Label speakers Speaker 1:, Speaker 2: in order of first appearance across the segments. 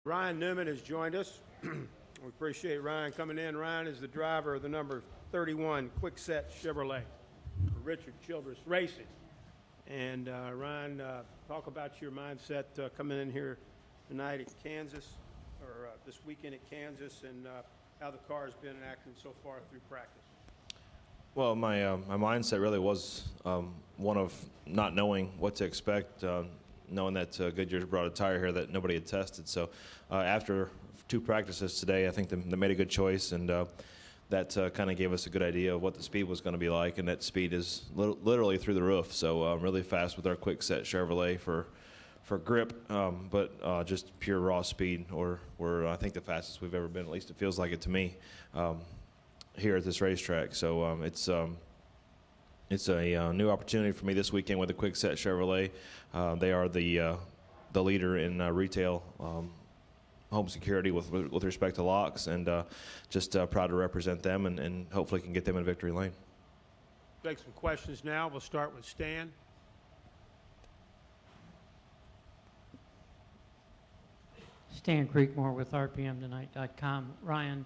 Speaker 1: Ryan Newman has joined us. We appreciate Ryan coming in. Ryan is the driver of the number 31 Quickset Chevrolet for Richard Childress Racing. And Ryan, talk about your mindset coming in here tonight at Kansas, or this weekend at Kansas, and how the car has been acting so far through practice.
Speaker 2: Well, my mindset really was one of not knowing what to expect, knowing that Goodyear's brought a tire here that nobody had tested. So after 2 practices today, I think they made a good choice, and that kind of gave us a good idea of what the speed was going to be like, and that speed is literally through the roof. So really fast with our Quickset Chevrolet for grip, but just pure raw speed, or we're I think the fastest we've ever been. At least it feels like it to me here at this racetrack. So it's a new opportunity for me this weekend with the Quickset Chevrolet. They are the leader in retail home security with respect to locks, and just proud to represent them, and hopefully can get them in victory lane.
Speaker 1: Take some questions now. We'll start with Stan.
Speaker 3: Stan Creekmore with RPMtonight.com. Ryan,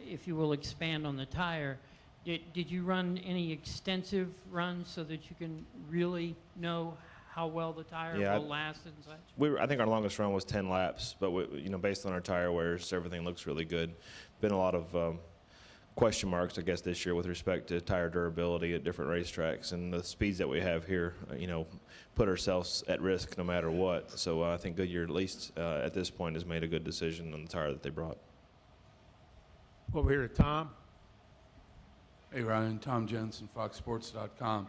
Speaker 3: if you will expand on the tire, did you run any extensive runs so that you can really know how well the tire will last and such?
Speaker 2: I think our longest run was 10 laps, but based on our tire wears, everything looks really good. Been a lot of question marks, I guess, this year with respect to tire durability at different racetracks, and the speeds that we have here, put ourselves at risk no matter what. So I think Goodyear, at least at this point, has made a good decision on the tire that they brought.
Speaker 1: Over here to Tom.
Speaker 4: Hey, Ryan. Tom Jensen, FoxSports.com.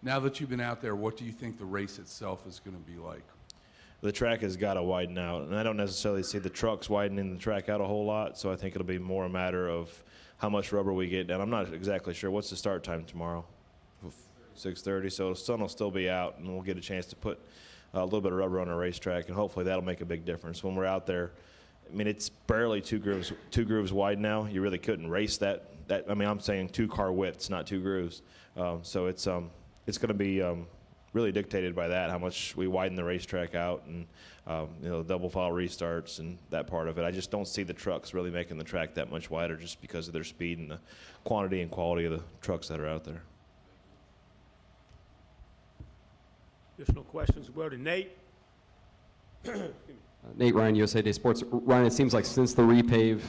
Speaker 4: Now that you've been out there, what do you think the race itself is going to be like?
Speaker 2: The track has got to widen out, and I don't necessarily see the trucks widening the track out a whole lot, so I think it'll be more a matter of how much rubber we get down. I'm not exactly sure. What's the start time tomorrow? 6:30, so the sun will still be out, and we'll get a chance to put a little bit of rubber on our racetrack, and hopefully that'll make a big difference. When we're out there, I mean, it's barely two grooves wide now. You really couldn't race that. I mean, I'm saying 2 car widths, not 2 grooves. So it's going to be really dictated by that, how much we widen the racetrack out, and double file restarts and that part of it. I just don't see the trucks really making the track that much wider, just because of their speed and the quantity and quality of the trucks that are out there.
Speaker 1: Additional questions will go to Nate.
Speaker 5: Nate Ryan, USA Today Sports. Ryan, it seems like since the repave,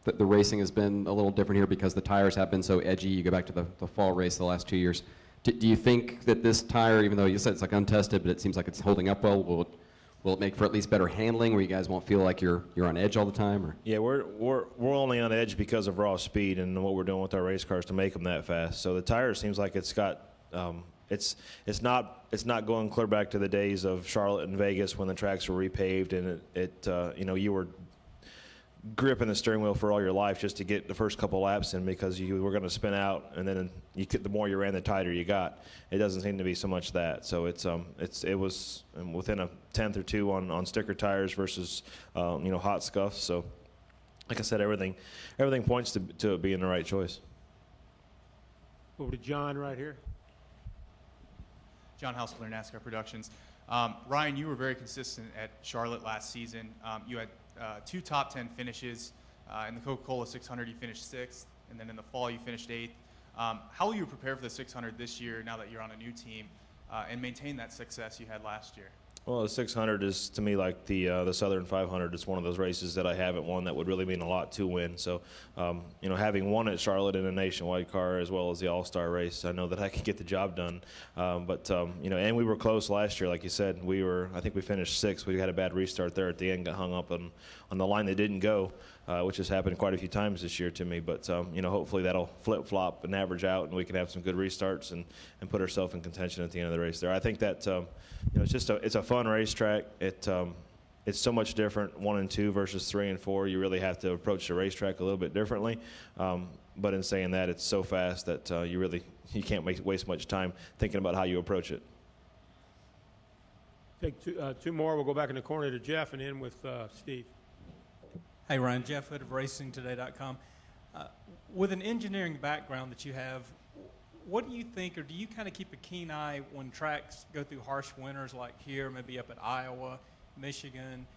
Speaker 5: the racing has been a little different here because the tires have been so edgy. You go back to the fall race the last 2 years. Do you think that this tire, even though you said it's like untested, but it seems like it's holding up well, will it make for at least better handling, where you guys won't feel like you're on edge all the time? Or?
Speaker 2: Yeah, we're only on edge because of raw speed and what we're doing with our race cars to make them that fast. So the tire seems like it's got it's not going clear back to the days of Charlotte and Vegas when the tracks were repaved, and you were gripping the steering wheel for all your life just to get the first couple laps in, because you were going to spin out, and then the more you ran, the tighter you got. It doesn't seem to be so much that. So it was within a tenth or two on sticker tires versus hot scuff. So like I said, everything points to it being the right choice.
Speaker 1: Over to John right here.
Speaker 6: John Hausler, NASCAR Productions. Ryan, you were very consistent at Charlotte last season. You had 2 top 10 finishes. In the Coca-Cola 600, you finished 6th, and then in the fall, you finished 8th. How will you prepare for the 600 this year, now that you're on a new team, and maintain that success you had last year?
Speaker 2: Well, the 600 is, to me, like the Southern 500. It's one of those races that I haven't won that would really mean a lot to win. So, having won at Charlotte in a nationwide car as well as the All-Star race, I know that I can get the job done. And we were close last year, like you said. I think we finished 6th. We had a bad restart there at the end, got hung up on the line that didn't go, which has happened quite a few times this year to me. But, hopefully that'll flip-flop and average out, and we can have some good restarts and put ourselves in contention at the end of the race there. I think that, it's a fun racetrack. It's so much different, 1 and 2 versus 3 and 4. You really have to approach the racetrack a little bit differently. But in saying that, it's so fast that you can't waste much time thinking about how you approach it.
Speaker 1: Take two more. We'll go back in the corner to Jeff and in with Steve.
Speaker 7: Hey, Ryan. Jeff Hood of RacingToday.com. With an engineering background that you have, what do you think, or do you kind of keep a keen eye when tracks go through harsh winters like here, maybe up at Iowa, Michigan?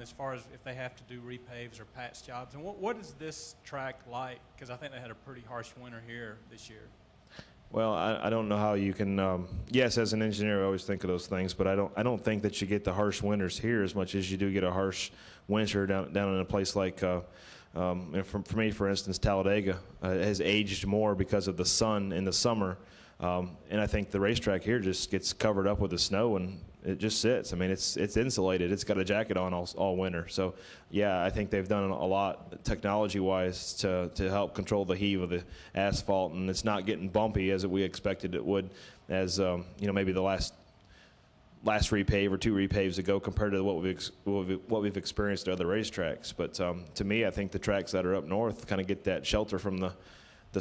Speaker 7: as far as if they have to do repaves or patch jobs. And what is this track like? Because I think they had a pretty harsh winter here this year.
Speaker 2: Well, I don't know how you can. Yes, as an engineer, I always think of those things, but I don't think that you get the harsh winters here as much as you do get a harsh winter down in a place like. And for me, for instance, Talladega has aged more because of the sun in the summer, and I think the racetrack here just gets covered up with the snow and it just sits. I mean, it's insulated. It's got a jacket on all winter. So, yeah, I think they've done a lot technology-wise to help control the heave of the asphalt, and it's not getting bumpy as we expected it would, as maybe the last repave or 2 repaves ago compared to what we've experienced at other racetracks. But to me, I think the tracks that are up north kind of get that shelter from the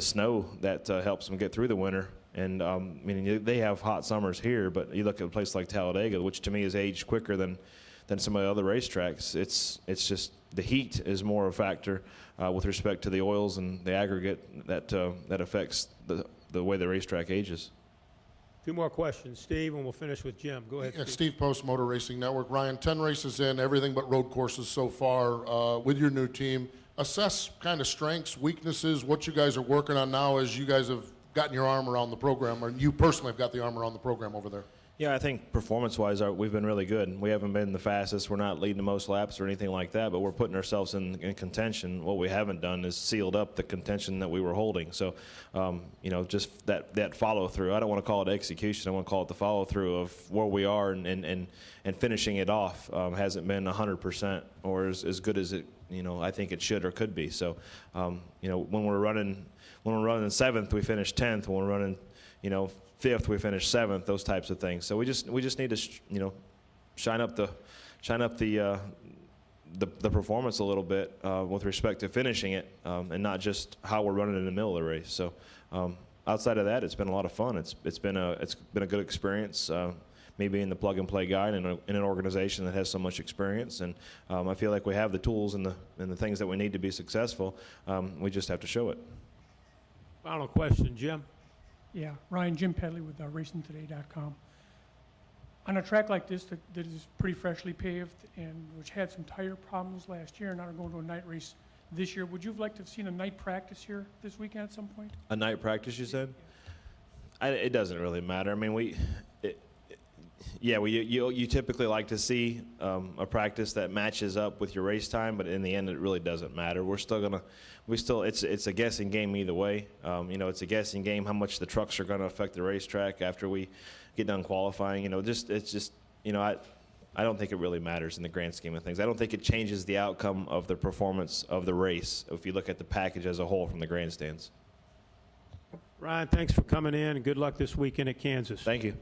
Speaker 2: snow that helps them get through the winter. And they have hot summers here, but you look at a place like Talladega, which to me has aged quicker than some of the other racetracks. It's just the heat is more a factor with respect to the oils and the aggregate that affects the way the racetrack ages.
Speaker 1: 2 more questions, Steve, and we'll finish with Jim. Go ahead,
Speaker 8: Yeah,
Speaker 1: Steve.
Speaker 8: Steve Post, Motor Racing Network. Ryan, 10 races in, everything but road courses so far with your new team. Assess kind of strengths, weaknesses, what you guys are working on now as you guys have gotten your arm around the program, or you personally have got the arm around the program over there.
Speaker 2: Yeah, I think performance-wise, we've been really good. We haven't been the fastest. We're not leading the most laps or anything like that, but we're putting ourselves in contention. What we haven't done is sealed up the contention that we were holding. So, just that follow-through. I don't want to call it execution. I want to call it the follow-through of where we are and finishing it off hasn't been 100% or as good as it, I think it should or could be. So, when we're running 7th, we finish 10th. When we're running, 5th, we finish 7th. Those types of things. So we just need to, shine up the performance a little bit with respect to finishing it, and not just how we're running in the middle of the race. So outside of that, it's been a lot of fun. It's been a good experience. Me being the plug-and-play guy in an organization that has so much experience, and I feel like we have the tools and the things that we need to be successful. We just have to show it.
Speaker 1: Final question, Jim.
Speaker 9: Yeah, Ryan, Jim Pedley with RacingToday.com. On a track like this that is pretty freshly paved and which had some tire problems last year and now are going to a night race this year, would you have liked to have seen a night practice here this weekend at some point?
Speaker 2: A night practice, you said? It doesn't really matter. I mean, you typically like to see a practice that matches up with your race time, but in the end, it really doesn't matter. It's a guessing game either way. It's a guessing game how much the trucks are going to affect the racetrack after we get done qualifying. I don't think it really matters in the grand scheme of things. I don't think it changes the outcome of the performance of the race if you look at the package as a whole from the grandstands.
Speaker 1: Ryan, thanks for coming in, and good luck this weekend at Kansas.
Speaker 2: Thank you.